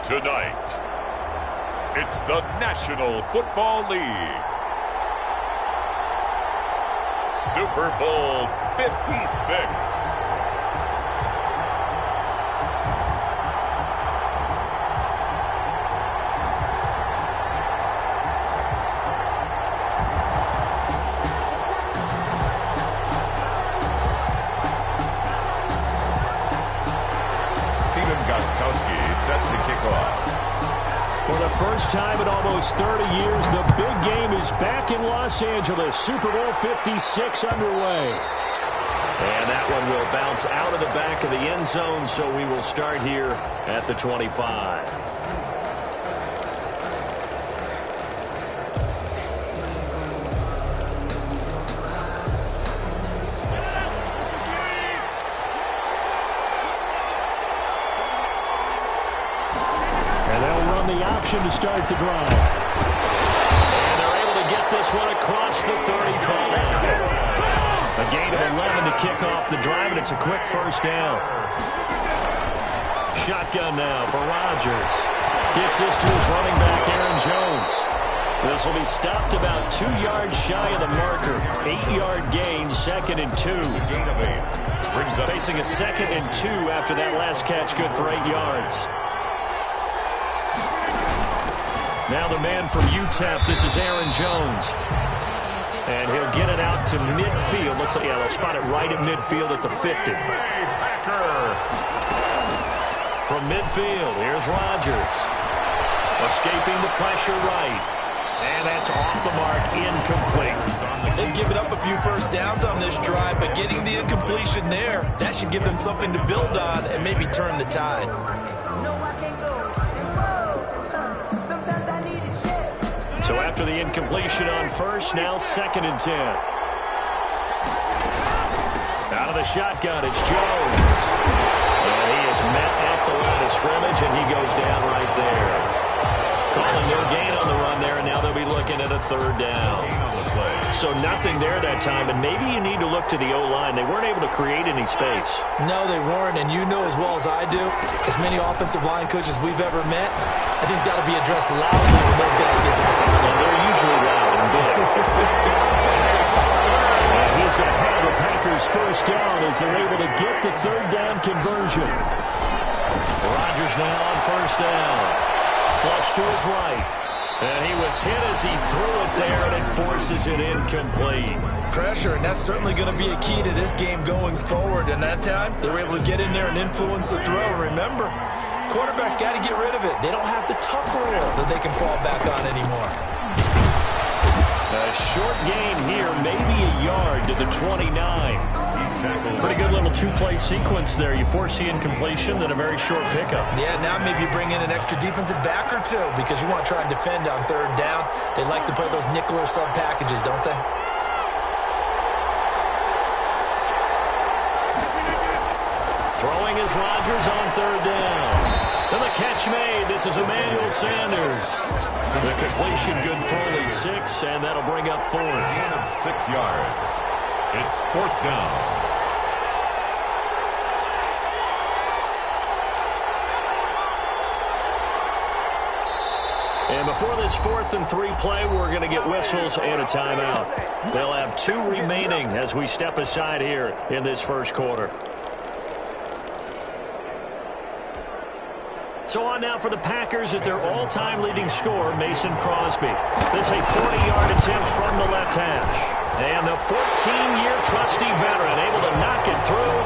Tonight, it's the National Football League. Super Bowl 56. Set to kick off. For the first time in almost 30 years, the big game is back in Los Angeles. Super Bowl 56 underway. And that one will bounce out of the back of the end zone, so we will start here at the 25. To start the drive. And they're able to get this one across the 35. A gain of 11 to kick off the drive, and it's a quick first down. Shotgun now for Rodgers. Gets this to his running back, Aaron Jones. This will be stopped about 2 yards shy of the marker. 8-yard gain, 2nd and 2. Gain of 8. Facing a 2nd and 2 after that last catch, good for 8 yards. Now the man from UTEP, this is Aaron Jones. And he'll get it out to midfield. Looks like, yeah, they'll spot it right at midfield at the 50. From midfield, here's Rodgers. Escaping the pressure right. And that's off the mark, incomplete. They've given up a few first downs on this drive, but getting the incompletion there, that should give them something to build on and maybe turn the tide. So after the incompletion on first, now 2nd and 10. Out of the shotgun, it's Jones. And he is met at the line of scrimmage, and he goes down right there. Calling no gain on the run there, and now they'll be looking at a 3rd down. So nothing there that time, and maybe you need to look to the O-line. They weren't able to create any space. No, they weren't, and you know as well as I do, as many offensive line coaches we've ever met, I think that'll be addressed loudly when those guys get to the sideline. They're usually loud and big. And he's going to have the Packers first down as they're able to get the 3rd down conversion. Rodgers now on first down. Flush to his right. And he was hit as he threw it there, and it forces it incomplete. Pressure, and that's certainly going to be a key to this game going forward. And that time, they were able to get in there and influence the throw. And remember, quarterbacks got to get rid of it. They don't have the tuck rule that they can fall back on anymore. A short gain here, maybe a yard to the 29. Pretty good little 2-play sequence there. You force the incompletion, then a very short pickup. Yeah, now maybe you bring in an extra defensive back or two because you want to try and defend on 3rd down. They like to play those nickel or sub packages, don't they? Throwing is Rodgers on 3rd down. And the catch made. This is Emmanuel Sanders. The completion good for only 6, and that'll bring up 4th. Gain of 6 yards. It's 4th down. And before this 4th and 3 play, we're going to get whistles and a timeout. They'll have 2 remaining as we step aside here in this first quarter. So on now for the Packers at their all-time leading scorer, Mason Crosby. This is a 40-yard attempt from the left hash. And the 14-year trusty veteran able to knock it through.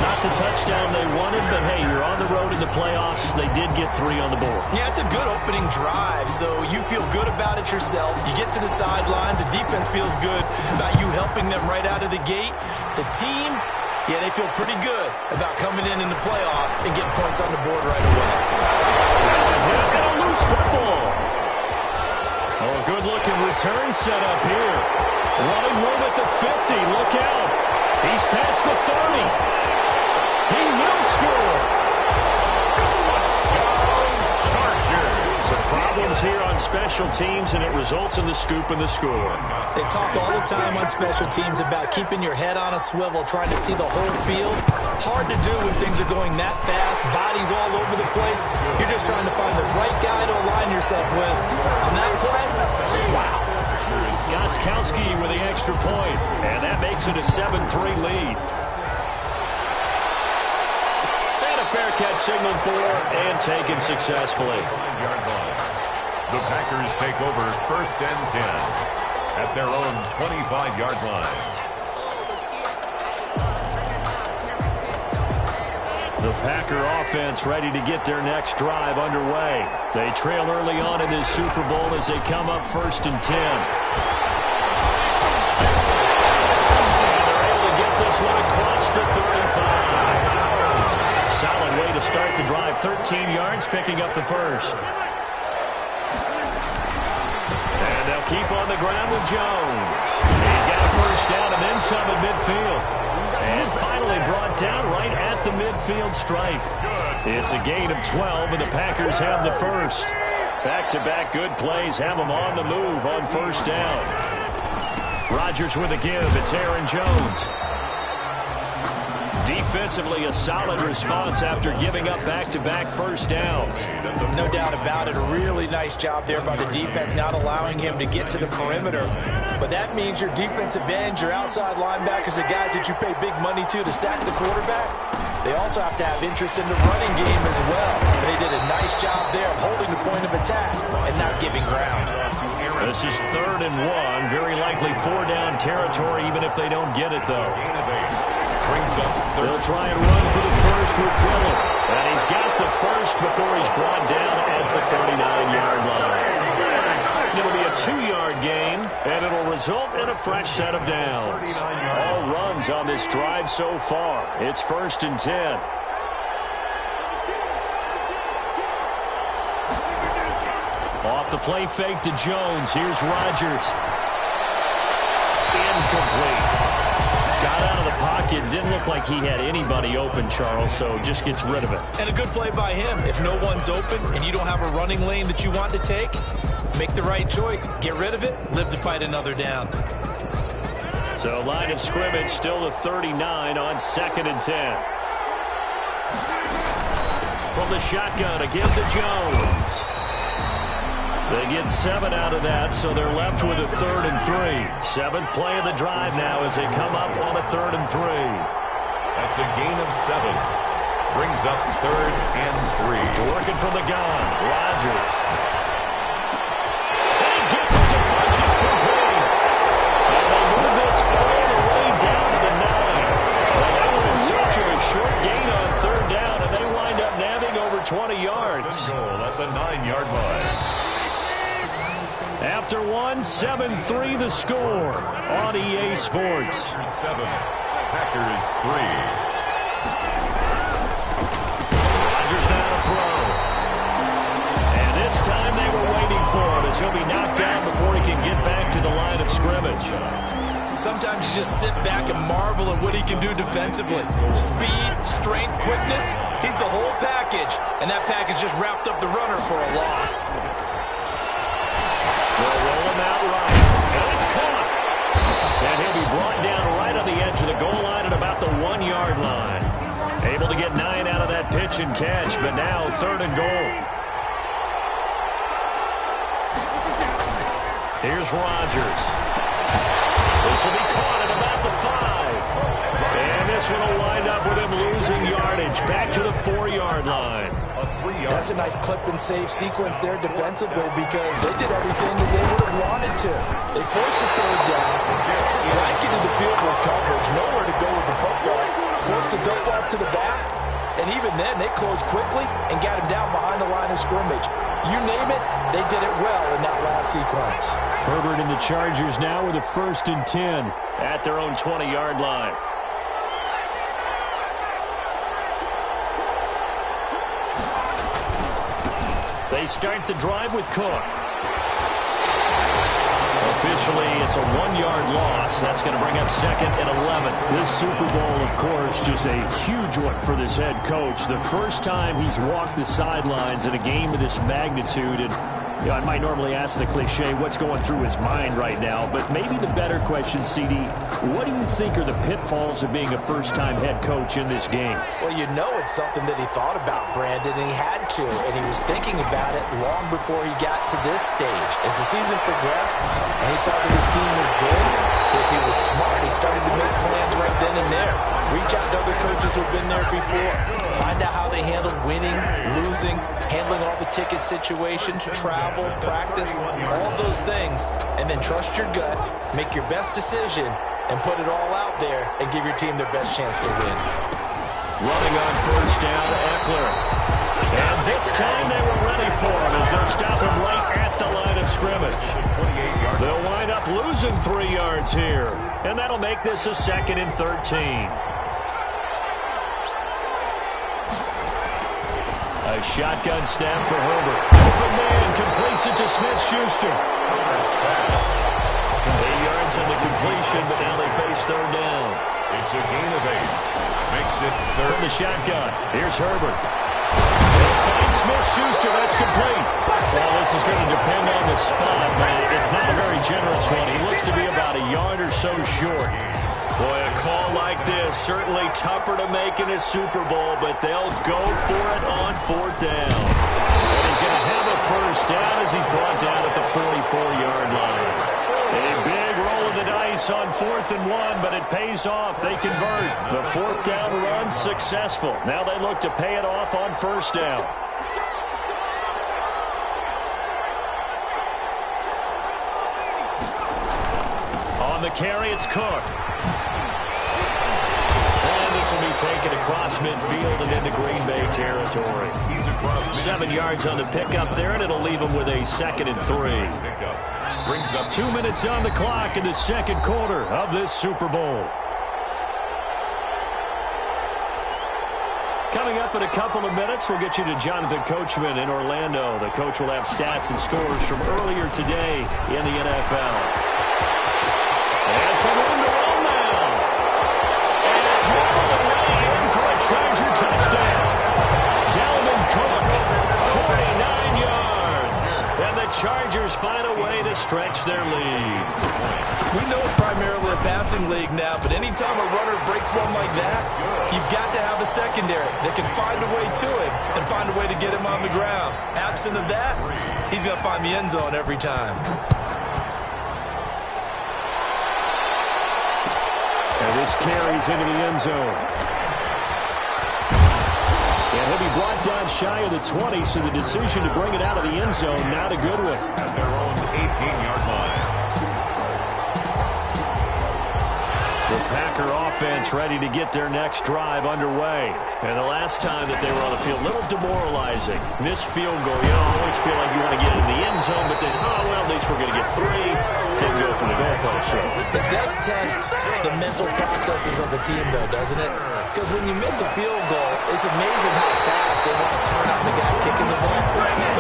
Not the touchdown they wanted, but hey, you're on the road in the playoffs. They did get 3 on the board. Yeah, it's a good opening drive, so you feel good about it yourself. You get to the sidelines, the defense feels good about you helping them right out of the gate. The team, yeah, they feel pretty good about coming in the playoffs and getting points on the board right away. And a loose football. Oh, a good-looking return set up here. Running room at the 50. Look out. He's past the 30. He will score. Touchdown, Chargers. So Problems here on special teams, and it results in the scoop and the score. They talk all the time on special teams about keeping your head on a swivel, trying to see the whole field. Hard to do when things are going that fast, bodies all over the place. You're just trying to find the right guy to align yourself with. On that play, wow. Gostkowski with the extra point, and that makes it a 7-3 lead. And a fair catch signaled for and taken successfully. The Packers take over 1st and 10 at their own 25-yard line. The Packer offense ready to get their next drive underway. They trail early on in this Super Bowl as they come up 1st and 10. And they're able to get this one across the 35. Solid way to start the drive. 13 yards, picking up the first. And they'll keep on the ground with Jones. He's got a first down and then some at midfield. And finally brought down right at the midfield stripe. It's a gain of 12, and the Packers have the first. Back-to-back good plays have them on the move on first down. Rodgers with a give. It's Aaron Jones. Defensively, a solid response after giving up back-to-back first downs. No doubt about it. A really nice job there by the defense, not allowing him to get to the perimeter. But that means your defensive ends, your outside linebackers, the guys that you pay big money to sack the quarterback, they also have to have interest in the running game as well. They did a nice job there of holding the point of attack and not giving ground. This is 3rd and 1. Very likely 4-down territory, even if they don't get it, though. They'll try and run for the first with Dillon. And he's got the first before he's brought down at the 39-yard line. It'll be a 2-yard gain, and it'll result in a fresh set of downs. All runs on this drive so far. It's 1st and 10. Off the play fake to Jones. Here's Rodgers. Incomplete. Got out of the pocket. Didn't look like he had anybody open, Charles, so just gets rid of it. And a good play by him. If no one's open and you don't have a running lane that you want to take, make the right choice. Get rid of it. Live to fight another down. So line of scrimmage still the 39 on 2nd and 10. From the shotgun, again to Jones. They get 7 out of that, so they're left with a 3rd and 3. 7th play of the drive now as they come up on a 3rd and 3. That's a gain of 7. Brings up 3rd and 3. Working from the gun, Rodgers. And he gets it to Funchess complete. And they move this all the way down to the 9. Well, they were in search of a short gain on 3rd down, and they wind up nabbing over 20 yards. Goal at the 9-yard line. After 1, 7-3 the score on EA Sports. 7, Packers 3. Rodgers now to throw. And this time they were waiting for him as he'll be knocked down before he can get back to the line of scrimmage. Sometimes you just sit back and marvel at what he can do defensively. Speed, strength, quickness, he's the whole package. And that package just wrapped up the runner for a loss. They'll roll him out right. And it's caught. And he'll be brought down right on the edge of the goal line at about the 1-yard line. Able to get 9 out of that pitch and catch, but now 3rd and goal. Here's Rodgers. This will be caught at about the 5. And this one will wind up with him losing yardage back to the 4-yard line. That's a nice clip and save sequence there defensively because they did everything as they would have wanted to. They forced a 3rd down, blanket into field goal coverage, nowhere to go with the football, forced the dump off to the back, and even then they closed quickly and got him down behind the line of scrimmage. You name it, they did it well in that last sequence. Herbert and the Chargers now with a 1st and 10 at their own 20-yard line. They start the drive with Cook. Officially, it's a 1-yard loss. That's going to bring up 2nd and 11. This Super Bowl, of course, just a huge one for this head coach. The first time he's walked the sidelines in a game of this magnitude, and You know, I might normally ask the cliche, what's going through his mind right now, but maybe the better question, CD, what do you think are the pitfalls of being a first-time head coach in this game? Well, you know it's something that he thought about, Brandon, and he had to, and he was thinking about it long before he got to this stage. As the season progressed and he saw that his team was good, if he was smart, he started to make plans right then and there. Reach out to other coaches who've been there before. Find out how they handled winning, losing, handling all the ticket situations, travel, practice, all those things, and then trust your gut, make your best decision, and put it all out there and give your team their best chance to win. Running on first down, Eckler. And this time they were ready for him as they'll stop him right at the line of scrimmage. They'll wind up losing 3 yards here, and that'll make this a 2nd and 13. A shotgun snap for Herbert. Open man completes it to Smith-Schuster. 8 yards on the completion, but now they face 3rd down. It's a gain of 8. Makes it 3rd. From the shotgun, here's Herbert. They'll find Smith-Schuster. That's complete. Well, this is going to depend on the spot, but it's not a very generous one. He looks to be about a yard or so short. Boy, a call like this, certainly tougher to make in a Super Bowl, but they'll go for it on 4th down. And he's going to have a first down as he's brought down at the 44-yard line. A big roll of the dice on 4th and 1, but it pays off. They convert. The 4th down run successful. Now they look to pay it off on 1st down. On the carry, it's Cook. This will be taken across midfield and into Green Bay territory. 7 yards on the pickup there, and it'll leave him with a 2nd and 3. Brings up 2 minutes on the clock in the 2nd quarter of this Super Bowl. Coming up in a couple of minutes, we'll get you to Jonathan Coachman in Orlando. The coach will have stats and scores from earlier today in the NFL. And some room to roll now. For a Charger touchdown. Dalvin Cook, 49 yards. And the Chargers find a way to stretch their lead. We know it's primarily a passing league now, but anytime a runner breaks one like that, you've got to have a secondary that can find a way to him and find a way to get him on the ground. Absent of that, he's going to find the end zone every time. And this carries into the end zone. And he'll be brought down shy of the 20, so the decision to bring it out of the end zone, not a good one. at their own 18-yard line. The Packer offense ready to get their next drive underway. And the last time that they were on the field, a little demoralizing. Missed field goal. You know, always feel like you want to get in the end zone, but then, oh, well, at least we're going to get 3. Didn't go for the goalpost. So. It does test the mental processes of the team, though, doesn't it? Because when you miss a field goal, it's amazing how fast they want to turn on the guy kicking the ball.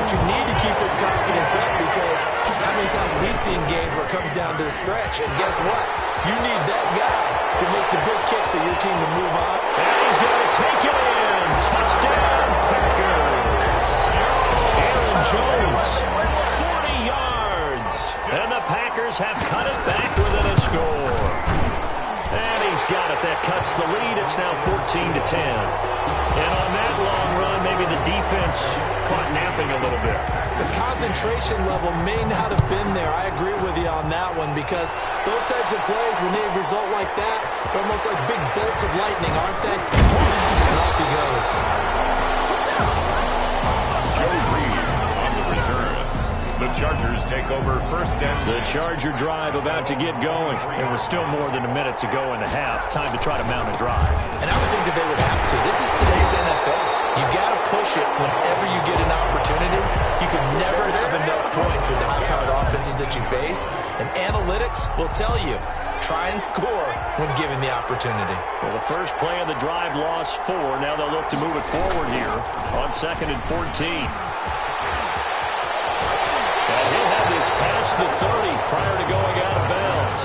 But you need to keep his confidence up, because how many times we see in games where it comes down to the stretch, and guess what? You need that guy to make the big kick for your team to move on. And he's going to take it in. Touchdown, Packers. Aaron Jones, 40 yards. And the Packers have cut it back within a score. And he's got it. That cuts the lead. It's now 14-10. And on that long run, maybe the defense caught napping a little bit. The concentration level may not have been there. I agree with you on that one, because those types of plays, when they result like that, they're almost like big bolts of lightning, aren't they? Whoosh, and off he goes. Joe Reed on the return. The Chargers take over first and... The Charger drive about to get going. There was still more than a minute to go in the half. Time to try to mount a drive. And I would think that they would have to. This is today's NFL. You got to push it whenever you get an opportunity. You can never have enough points with the high-powered offenses that you face. And analytics will tell you, try and score when given the opportunity. Well, the first play of the drive lost 4. Now they'll look to move it forward here on 2nd and 14. And he'll have this past the 30 prior to going out of bounds.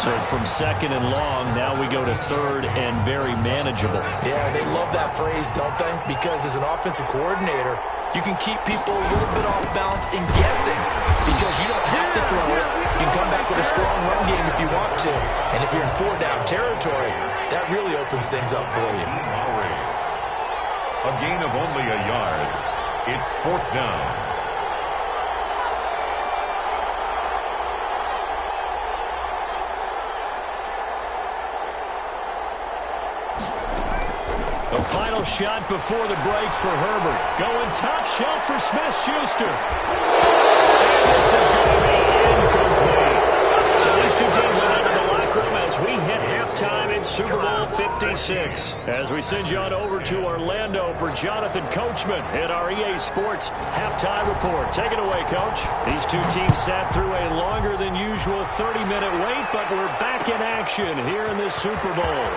So from second and long, now we go to third and very manageable. Yeah, they love that phrase, don't they? Because as an offensive coordinator, you can keep people a little bit off balance and guessing because you don't have to throw it. You can come back with a strong run game if you want to. And if you're in four-down territory, that really opens things up for you. A gain of only a yard. It's fourth down. The final shot before the break for Herbert. Going top shelf for Smith-Schuster. And this is going to be incomplete. So these two teams are out of the locker room as we hit halftime in Super Bowl 56. As we send you on over to Orlando for Jonathan Coachman at our EA Sports Halftime Report. Take it away, Coach. These two teams sat through a longer than usual 30-minute wait, but we're back in action here in this Super Bowl.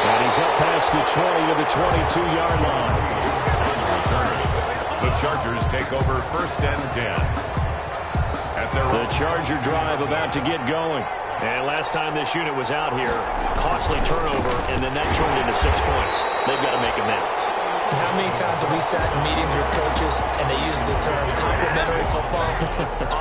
And he's up past the 20 to the 22-yard line. The Chargers take over first and 10. The Charger drive about to get going. And last time this unit was out here, costly turnover, and then that turned into 6 points. They've got to make amends. And how many times have we sat in meetings with coaches and they use the term complementary football?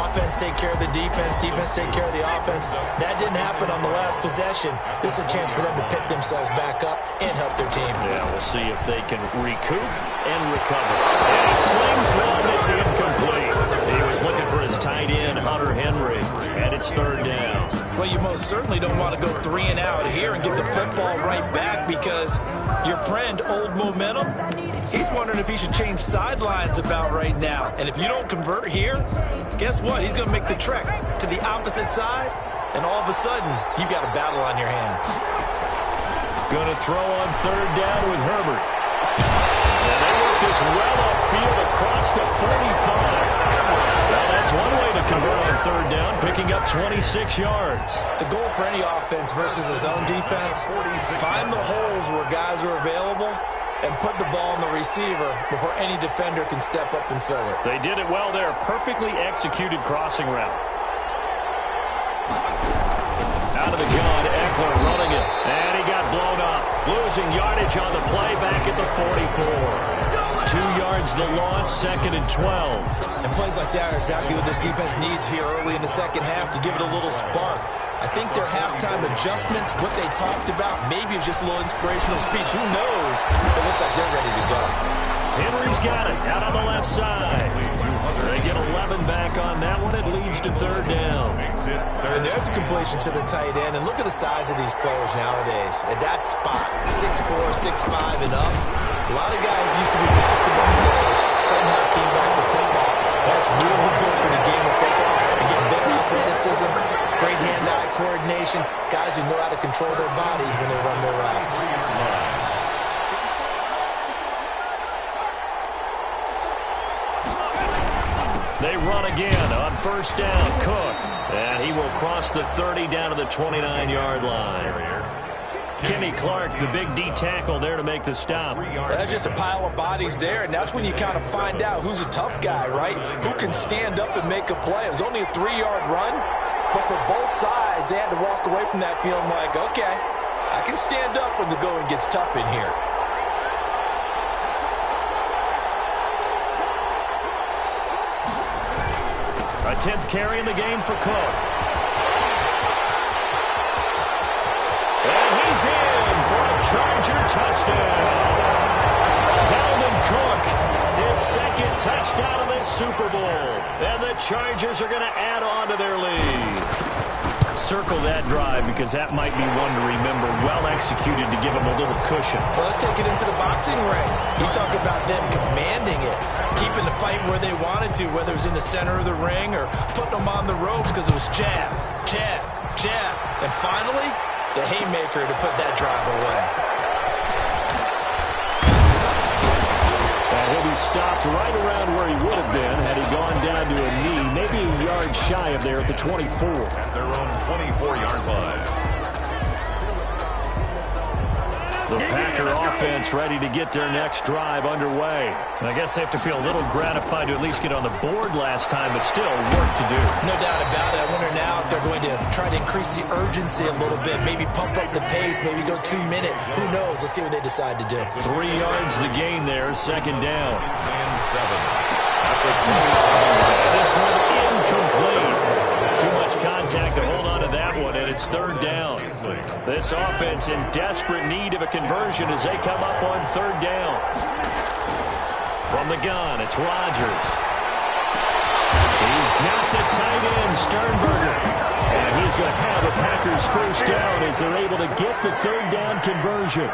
Offense take care of the defense, defense take care of the offense. That didn't happen on the last possession. This is a chance for them to pick themselves back up and help their team. Yeah, we'll see if they can recoup and recover. And he slings one that's incomplete. He was looking for his tight end, Hunter Henry, and it's third down. Well, you most certainly don't want to go 3 and out here and get the football right back because your friend, Old Momentum, he's wondering if he should change sidelines about right now. And if you don't convert here, guess what? He's going to make the trek to the opposite side, and all of a sudden, you've got a battle on your hands. Going to throw on third down with Herbert. And they work this well upfield across the 45. Well, that's one way to convert on third down, picking up 26 yards. The goal for any offense versus his own defense, find the holes where guys are available and put the ball on the receiver before any defender can step up and fill it. They did it well there. Perfectly executed crossing route. Out of the gun, Eckler running it. And he got blown up. Losing yardage on the play back at the 44. 2 yards the loss, second and 12. And plays like that are exactly what this defense needs here early in the second half to give it a little spark. I think their halftime adjustments, what they talked about, maybe it was just a little inspirational speech. Who knows? It looks like they're ready to go. Henry's got it out on the left side. They get 11 back on that one. It leads to third down. And there's a completion to the tight end. And look at the size of these players nowadays. At that spot, 6'4", 6'5", and up. A lot of guys used to be basketball players. Somehow came back to football. That's really good for the game of football. And getting better athleticism, great hand-eye coordination. Guys who know how to control their bodies when they run their routes. They run again on first down. Cook. And he will cross the 30 down to the 29-yard line. Kenny Clark, the big D tackle there to make the stop. Well, that's just a pile of bodies there, and that's when you kind of find out who's a tough guy, right? Who can stand up and make a play. It was only a 3-yard run, but for both sides, they had to walk away from that feeling like, okay, I can stand up when the going gets tough in here. A 10th carry in the game for Cook. And he's in for a Charger touchdown. Dalvin Cook, his second touchdown of this Super Bowl. And the Chargers are going to add on to their lead. Circle that drive because that might be one to remember. Well executed to give them a little cushion. Well, let's take it into the boxing ring. You talk about them commanding it, keeping the fight where they wanted to, whether it was in the center of the ring or putting them on the ropes because it was jab, jab, jab. And finally, the haymaker to put that drive away. And he'll be stopped right around where he would have been had he gone down to a knee, maybe a yard shy of there at the 24. At their own 24-yard line. The Packer offense ready to get their next drive underway. And I guess they have to feel a little gratified to at least get on the board last time, but still work to do. No doubt about it. I wonder now if they're going to try to increase the urgency a little bit, maybe pump up the pace, maybe go 2 minute. Who knows? Let's see what they decide to do. 3 yards the gain there, second down. And 7 at the 27. This one incomplete. Too much contact to hold on to that one, and it's third down. This offense in desperate need of a conversion as they come up on third down. From the gun, it's Rodgers. He's got the tight end, Sternberger. And he's going to have a Packers first down as they're able to get the third down conversion.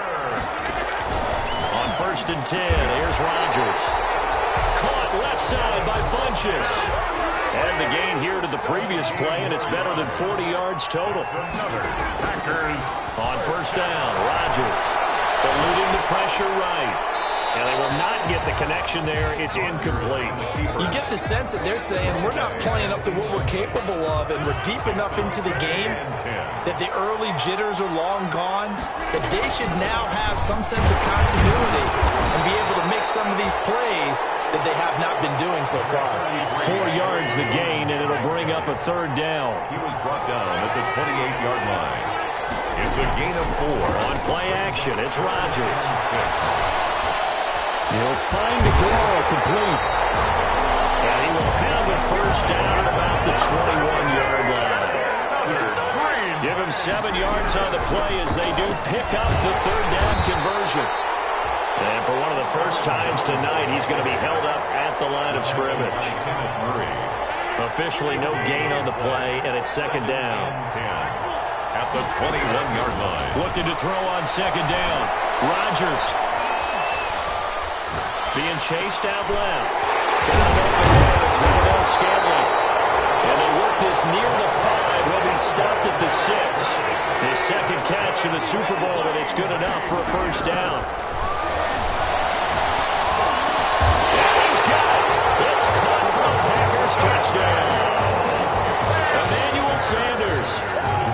On 1st and 10, here's Rodgers. Caught left side by Funchess. And the gain here to the previous play, and it's better than 40 yards total. Packers on 1st down, Rodgers eluding the pressure right. And they will not get the connection there. It's incomplete. You get the sense that they're saying we're not playing up to what we're capable of, and we're deep enough into the game that the early jitters are long gone, that they should now have some sense of continuity and be able to make some of these plays that they have not been doing so far. 4 yards the gain, and it'll bring up a third down. He was brought down at the 28-yard line. It's a gain of 4. On play action, it's Rodgers. He'll find the throw complete. And he will have a first down at about the 21-yard line. Give him 7 yards on the play as they do pick up the third down conversion. And for one of the first times tonight, he's going to be held up at the line of scrimmage. Officially no gain on the play, and it's second down. At the 21-yard line. Looking to throw on second down. Rodgers. Being chased out left. Got him open there. It's Valdez Scantling. And they work this near the 5. He'll be stopped at the 6. His second catch in the Super Bowl, and it's good enough for a first down. And he's got it. It's caught for a Packers touchdown. Emmanuel Sanders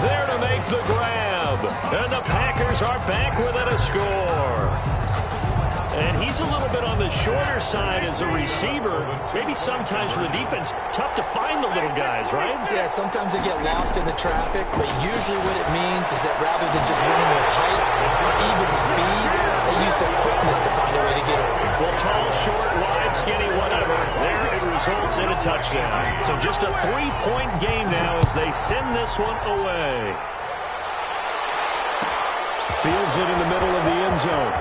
there to make the grab. And the Packers are back within a score. And he's a little bit on the shorter side as a receiver. Maybe sometimes for the defense, tough to find the little guys, right? Yeah, sometimes they get lost in the traffic, but usually what it means is that rather than just winning with height or even speed, they use their quickness to find a way to get open. Well, tall, short, wide, skinny, whatever. There it results in a touchdown. So just a 3-point game now as they send this one away. Fields it in the middle of the end zone.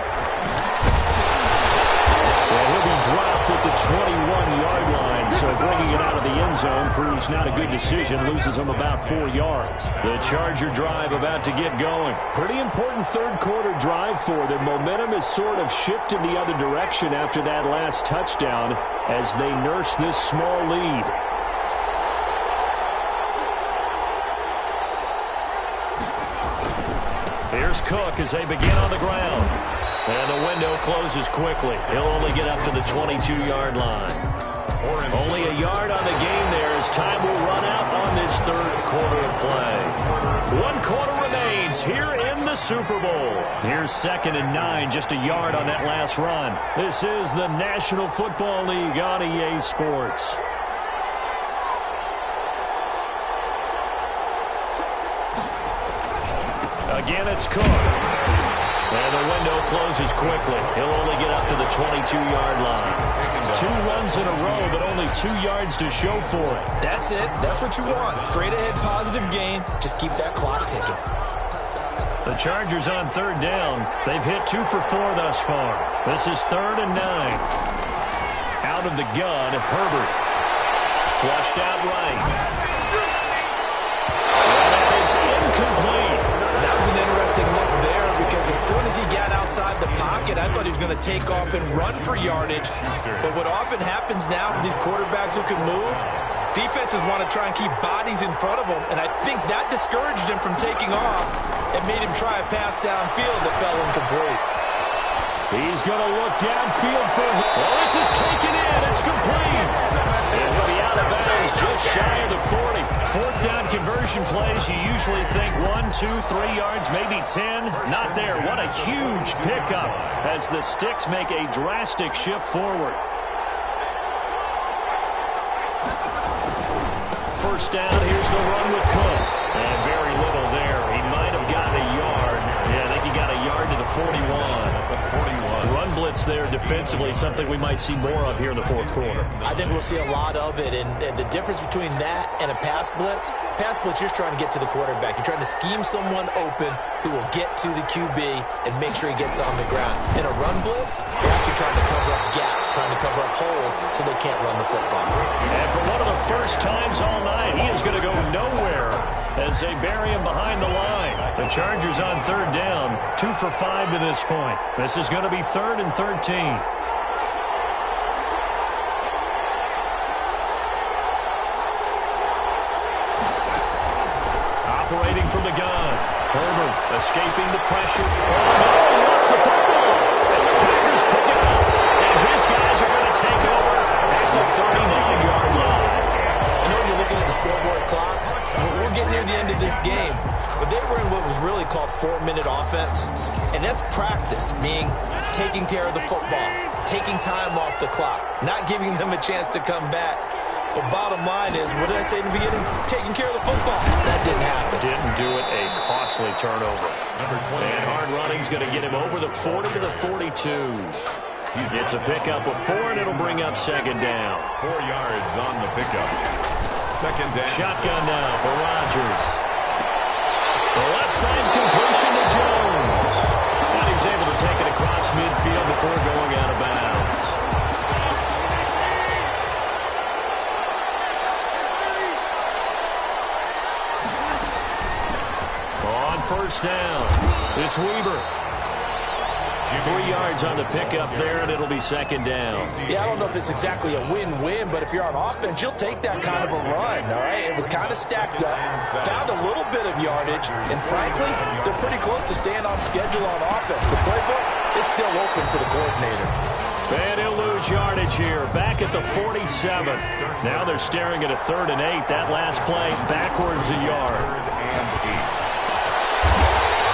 And he'll be dropped at the 21-yard line, so bringing it out of the end zone proves not a good decision, loses him about 4 yards. The Charger drive about to get going. Pretty important third-quarter drive for them. Momentum has sort of shifted the other direction after that last touchdown as they nurse this small lead. Here's Cook as they begin on the ground. And the window closes quickly. He'll only get up to the 22-yard line. Only a yard on the gain there as time will run out on this third quarter of play. 1 quarter remains here in the Super Bowl. Here's 2nd and 9, just a yard on that last run. This is the National Football League on EA Sports. Again, it's Cook. And the window closes quickly. He'll only get up to the 22-yard line. 2 runs in a row, but only 2 yards to show for it. That's it. That's what you want. Straight ahead positive gain. Just keep that clock ticking. The Chargers on third down. They've hit 2 for 4 thus far. This is 3rd and 9. Out of the gun, Herbert. Flushed out right. And that is incomplete. That was an interesting look there because as soon as he got outside the pocket, I thought he was going to take off and run for yardage. But what often happens now with these quarterbacks who can move, defenses want to try and keep bodies in front of them, and I think that discouraged him from taking off and made him try a pass downfield that fell incomplete. He's going to look downfield for him. Well, this is taken in. It's complete. And he'll be out of bounds just shy of the 40. 4th down conversion conversion plays, you usually think 1, 2, 3 yards, maybe 10. Not there. What a huge pickup as the Sticks make a drastic shift forward. First down, here's the run with Cook. And very little there. He might have gotten a yard. Yeah, I think he got a yard to the 41. Run blitz there defensively, something we might see more of here in the fourth quarter. I think we'll see a lot of it, and the difference between that and a pass blitz, you're just trying to get to the quarterback. You're trying to scheme someone open who will get to the QB and make sure he gets on the ground. In a run blitz, you're actually trying to cover up gaps, trying to cover up holes so they can't run the football. And for one of the first times all night, he is going to go nowhere as they bury him behind the line. The Chargers on third down, 2 for 5 to this point. This is going to be 3rd and 13. Operating from the gun. Herbert escaping the pressure. Oh, no, he lost the football. And the Packers pick it up. And his guys are going to take over at the 39-yard line. I know you're looking at the scoreboard clock. We're getting near the end of this game. But they were in what was really called 4-minute offense. And that's practice, meaning taking care of the football, taking time off the clock, not giving them a chance to come back. But bottom line is, what did I say in the beginning? Taking care of the football. That didn't happen. Didn't do it. A costly turnover. And hard running's going to get him over the 40 to the 42. It's a pickup of 4, and it'll bring up second down. 4 yards on the pickup. Second down. Shotgun now for Rodgers. The left side completion to Jones. And he's able to take it across midfield before going out of bounds. On first down, it's Weber. 3 yards on the pickup there, and it'll be second down. Yeah, I don't know if it's exactly a win-win, but if you're on offense, you'll take that kind of a run, all right? It was kind of stacked up, found a little bit of yardage, and frankly, they're pretty close to staying on schedule on offense. The playbook is still open for the coordinator. And he'll lose yardage here, back at the 47. Now they're staring at a 3rd and 8. That last play, backwards a yard.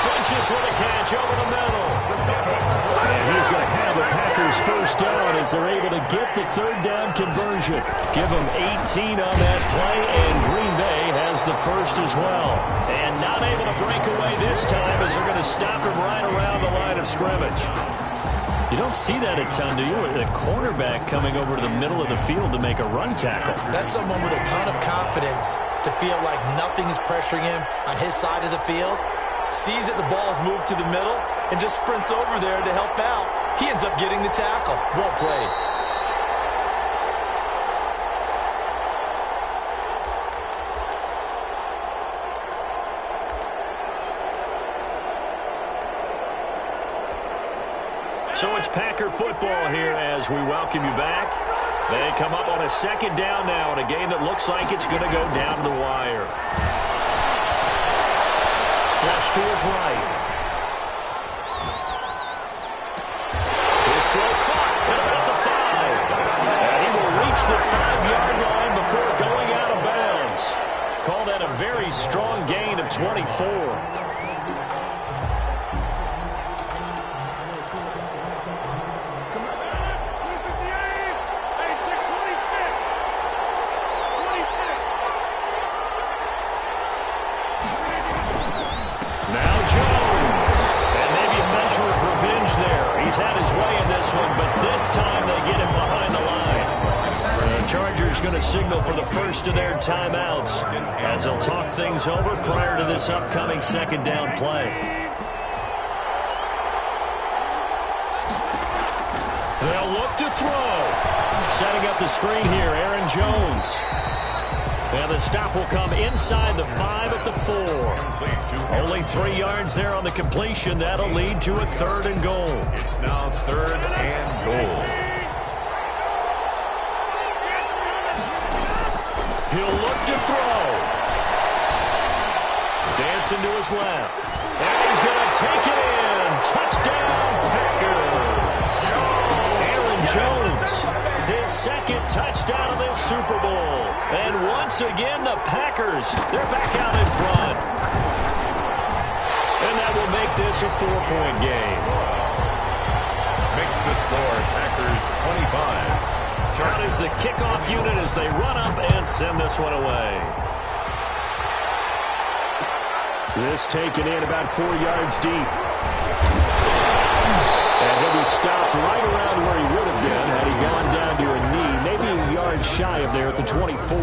Funches with a catch over the middle. And he's going to have the Packers first down as they're able to get the 3rd down conversion. Give them 18 on that play, and Green Bay has the first as well. And not able to break away this time as they're going to stop him right around the line of scrimmage. You don't see that a ton, do you? A cornerback coming over to the middle of the field to make a run tackle. That's someone with a ton of confidence to feel like nothing is pressuring him on his side of the field. Sees that the ball's moved to the middle and just sprints over there to help out. He ends up getting the tackle. Well played. So it's Packer football here as we welcome you back. They come up on a second down now in a game that looks like it's going to go down to the wire. Flush to his right. His throw caught at about the 5. And he will reach the 5-yard line before going out of bounds. Called that a very strong gain of 24. Had his way in this one, but this time they get him behind the line. The Chargers going to signal for the first of their timeouts as they'll talk things over prior to this upcoming second down play. They'll look to throw. Setting up the screen here, Aaron Jones. And the stop will come inside the 5 at the 4. Only 3 yards there on the completion. That'll lead to a 3rd and goal. It's now 3rd and goal. He'll look to throw. Dancing to his left. And he's going to take it in. Touchdown, Packers. Aaron Jones his second touchdown of this Super Bowl. And once again, the Packers, they're back out in front. And that will make this a 4-point game. Makes the score Packers 25. Out is the kickoff unit as they run up and send this one away. This taken in about 4 yards deep. And he'll be stopped right around where he would have been had he gone down to a knee, maybe a yard shy of there at the 24.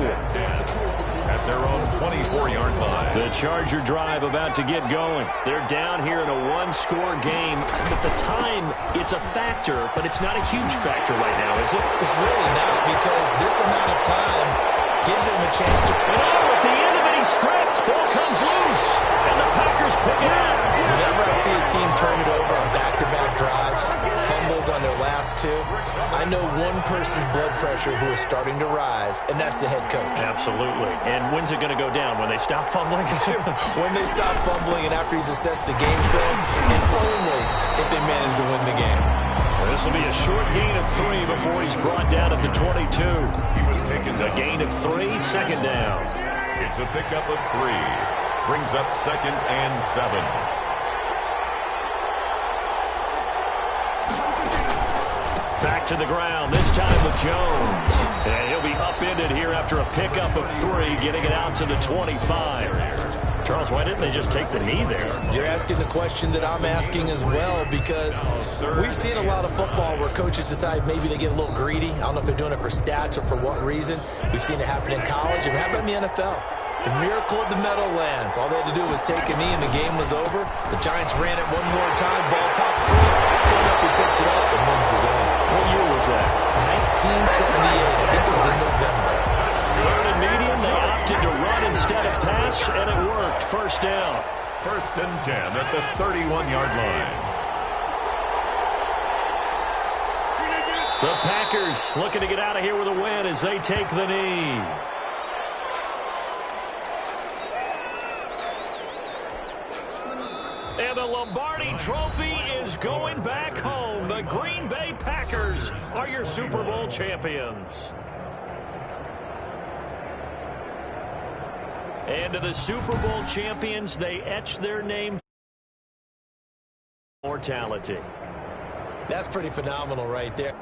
At their own 24-yard line. The Charger drive about to get going. They're down here in a one-score game. At the time, it's a factor, but it's not a huge factor right now, is it? It's really not, because this amount of time gives them a chance to... And at the end of it, he's stripped. Ball comes loose, and the Packers pick it up. Whenever I see a team turn it over on back-to-back drives, fumbles on their last two, I know one person's blood pressure who is starting to rise, and that's the head coach. Absolutely. And when's it going to go down? When they stop fumbling? When they stop fumbling and after he's assessed the game film, and only if they manage to win the game. This will be a short gain of 3 before he's brought down at the 22. He was taken A gain of 3, second down. It's a pickup of 3. Brings up 2nd and 7. Back to the ground, this time with Jones. And he'll be upended here after a pickup of 3, getting it out to the 25. Charles, why didn't they just take the knee there? You're asking the question that I'm asking as well, because we've seen a lot of football where coaches decide maybe they get a little greedy. I don't know if they're doing it for stats or for what reason. We've seen it happen in college, and how about in the NFL? The miracle of the Meadowlands. All they had to do was take a knee and the game was over. The Giants ran it one more time, ball popped free. Philadelphia picks it up and wins the game. What year was that? 1978. I think it was in November. 3rd and medium, they opted to run instead of pass, and it worked. First down. 1st and 10 at the 31-yard line. The Packers looking to get out of here with a win as they take the knee. And the Lombardi Trophy is going back home. The Green Bay Packers are your Super Bowl champions. And to the Super Bowl champions, they etch their name for mortality. That's pretty phenomenal right there.